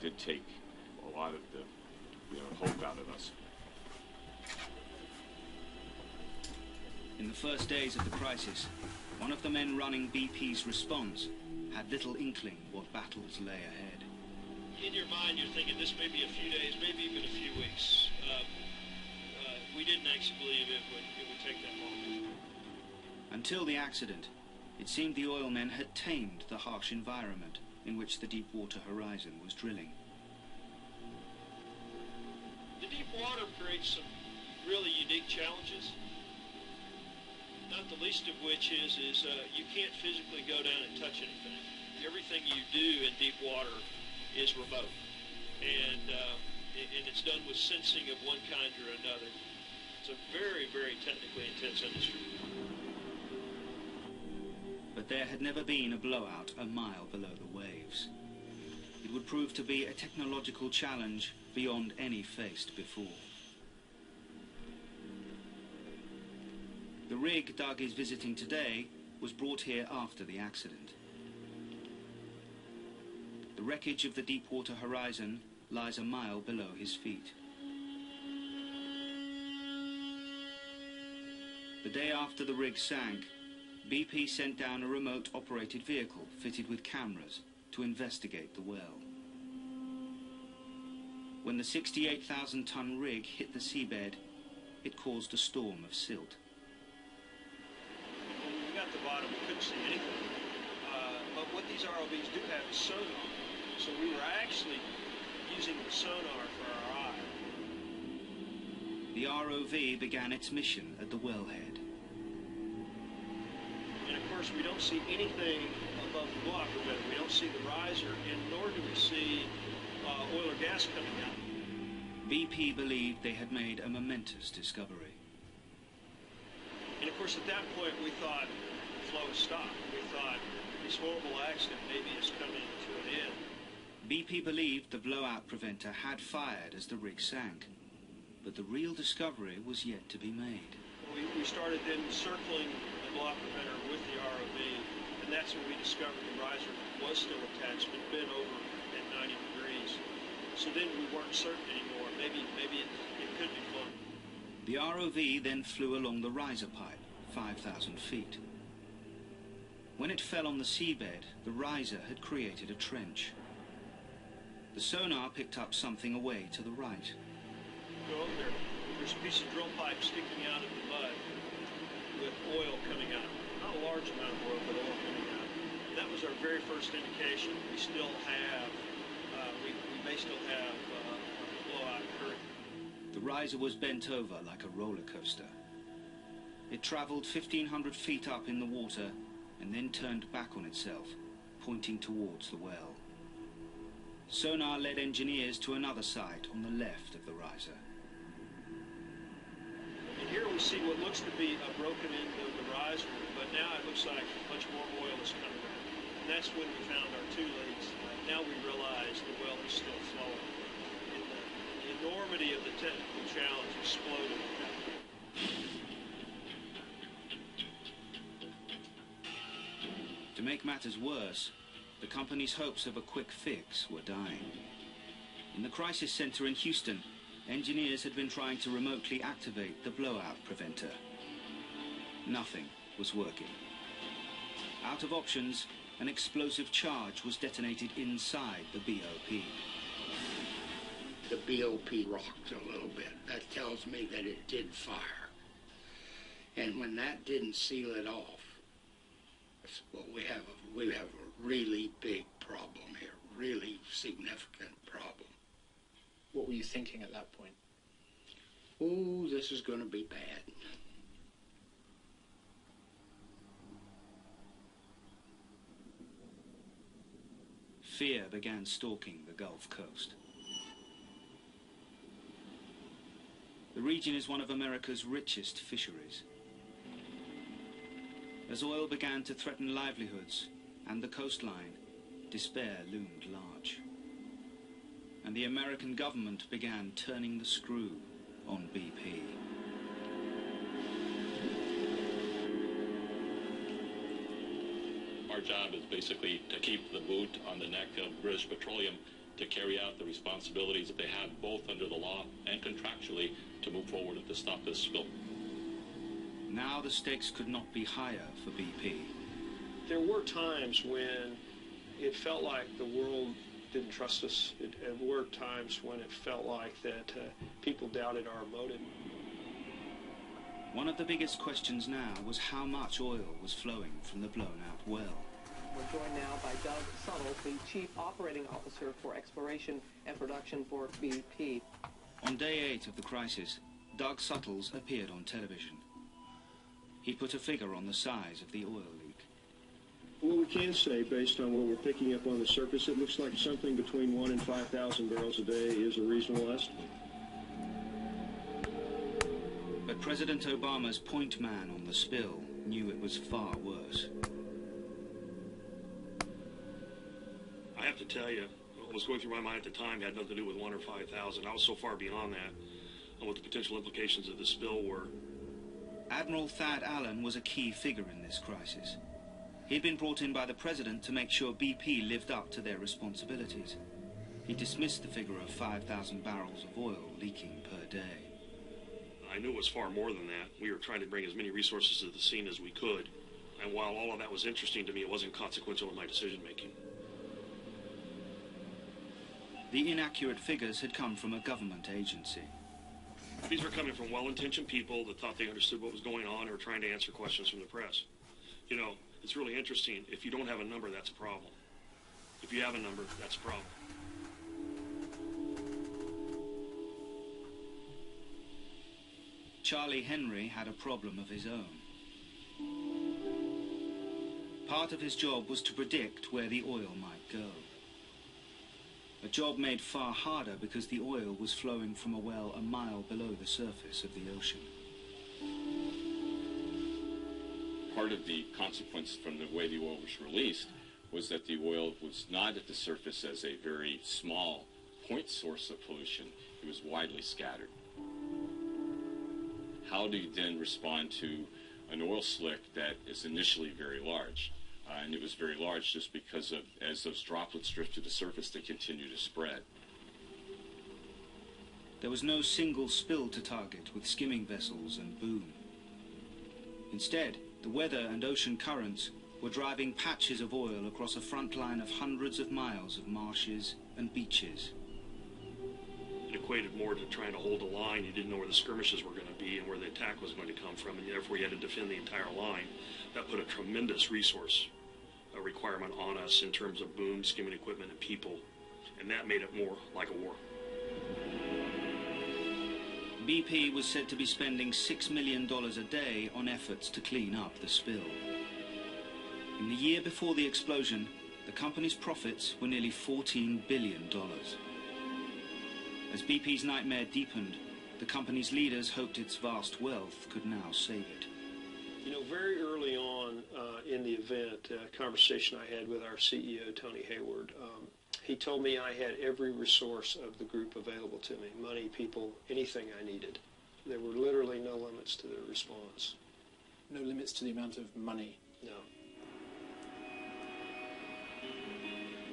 did take a lot of the, hope out of us. In the first days of the crisis, one of the men running BP's response had little inkling what battles lay ahead. In your mind, you're thinking this may be a few days, maybe even a few weeks. We didn't actually believe it would take that long. Until the accident, it seemed the oilmen had tamed the harsh environment in which the Deepwater Horizon was drilling. The deep water creates some really unique challenges, not the least of which is you can't physically go down and touch anything. Everything you do in deep water is remote, and it's done with sensing of one kind or another. It's a very, very technically intense industry. But there had never been a blowout a mile below the waves. It would prove to be a technological challenge beyond any faced before. The rig Doug is visiting today was brought here after the accident. The wreckage of the Deepwater Horizon lies a mile below his feet. The day after the rig sank, BP sent down a remote-operated vehicle fitted with cameras to investigate the well. When the 68,000-ton rig hit the seabed, it caused a storm of silt. When we got to the bottom, we couldn't see anything. But what these ROVs do have is sonar. So we were actually using the sonar for our eye. The ROV began its mission at the wellhead. And of course, we don't see anything above the block preventer. We don't see the riser, and nor do we see oil or gas coming out. BP believed they had made a momentous discovery. And of course, at that point, we thought the flow has stopped. We thought this horrible accident maybe is coming to an end. BP believed the blowout preventer had fired as the rig sank, but the real discovery was yet to be made. We started then circling the blowout preventer with the ROV, and that's when we discovered the riser was still attached, but bent over at 90 degrees. So then we weren't certain anymore. Maybe it could be floating. The ROV then flew along the riser pipe, 5,000 feet. When it fell on the seabed, the riser had created a trench. The sonar picked up something away to the right. Go over there. There's a piece of drill pipe sticking out of the mud with oil coming out. Not a large amount of oil, but oil coming out. That was our very first indication. We still have, we may still have a blowout occurring. The riser was bent over like a roller coaster. It traveled 1,500 feet up in the water and then turned back on itself, pointing towards the well. Sonar led engineers to another site on the left of the riser. And here we see what looks to be a broken end of the riser, but now it looks like much more oil is coming out. And that's when we found our two leaks. Now we realize the well is still flowing. And the enormity of the technical challenge exploded at that point. To make matters worse, the company's hopes of a quick fix were dying. In the crisis center in Houston, engineers had been trying to remotely activate the blowout preventer. Nothing was working. Out of options, an explosive charge was detonated inside the BOP. The BOP rocked a little bit. That tells me that it did fire. And when that didn't seal it off, well, we have a really big problem here, really significant problem. What were you thinking at that point? Oh, this is going to be bad. Fear began stalking the Gulf Coast. The region is one of America's richest fisheries. As oil began to threaten livelihoods and the coastline, despair loomed large. And the American government began turning the screw on BP. Our job is basically to keep the boot on the neck of British Petroleum to carry out the responsibilities that they have both under the law and contractually to move forward to stop this spill. Now the stakes could not be higher for BP. There were times when it felt like the world didn't trust us. There were times when it felt like that people doubted our motive. One of the biggest questions now was how much oil was flowing from the blown-out well. We're joined now by Doug Suttles, the Chief Operating Officer for Exploration and Production for BP. On day 8 of the crisis, Doug Suttles appeared on television. He put a figure on the size of the oil leak. What we can say, based on what we're picking up on the surface, it looks like something between 1 and 5,000 barrels a day is a reasonable estimate. But President Obama's point man on the spill knew it was far worse. I have to tell you, what was going through my mind at the time had nothing to do with 1 or 5,000. I was so far beyond that on what the potential implications of the spill were. Admiral Thad Allen was a key figure in this crisis. He'd been brought in by the president to make sure BP lived up to their responsibilities. He dismissed the figure of 5,000 barrels of oil leaking per day. I knew it was far more than that. We were trying to bring as many resources to the scene as we could. And while all of that was interesting to me, it wasn't consequential in my decision-making. The inaccurate figures had come from a government agency. These were coming from well-intentioned people that thought they understood what was going on or were trying to answer questions from the press. You know, it's really interesting. If you don't have a number, that's a problem. If you have a number, that's a problem. Charlie Henry had a problem of his own. Part of his job was to predict where the oil might go. A job made far harder because the oil was flowing from a well a mile below the surface of the ocean. Part of the consequence from the way the oil was released was that the oil was not at the surface as a very small point source of pollution. It was widely scattered. How do you then respond to an oil slick that is initially very large? And it was very large just because of, as those droplets drift to the surface, they continue to spread. There was no single spill to target with skimming vessels and boom. Instead, the weather and ocean currents were driving patches of oil across a front line of hundreds of miles of marshes and beaches. It equated more to trying to hold a line. You didn't know where the skirmishes were going to be and where the attack was going to come from, and therefore you had to defend the entire line. That put a tremendous resource requirement on us in terms of boom, skimming equipment, and people, and that made it more like a war. BP was said to be spending $6 million a day on efforts to clean up the spill. In the year before the explosion, the company's profits were nearly $14 billion. As BP's nightmare deepened, the company's leaders hoped its vast wealth could now save it. You know, very early on in the event, a conversation I had with our CEO, Tony Hayward, he told me I had every resource of the group available to me, money, people, anything I needed. There were literally no limits to the response. No limits to the amount of money? No.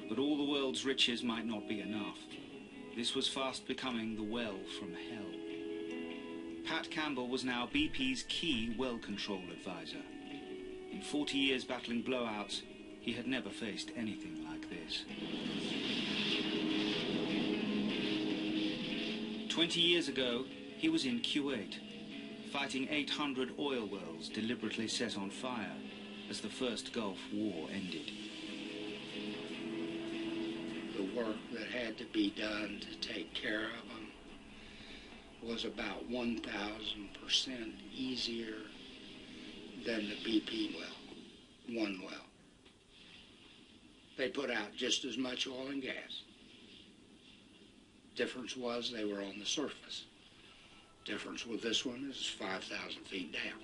But all the world's riches might not be enough. This was fast becoming the well from hell. Pat Campbell was now BP's key well control advisor. In 40 years battling blowouts, he had never faced anything like this. 20 years ago, he was in Kuwait, fighting 800 oil wells deliberately set on fire as the first Gulf War ended. The work that had to be done to take care of them was about 1,000% easier than the BP well, one well. They put out just as much oil and gas. Difference was they were on the surface. Difference with this one is 5,000 feet down.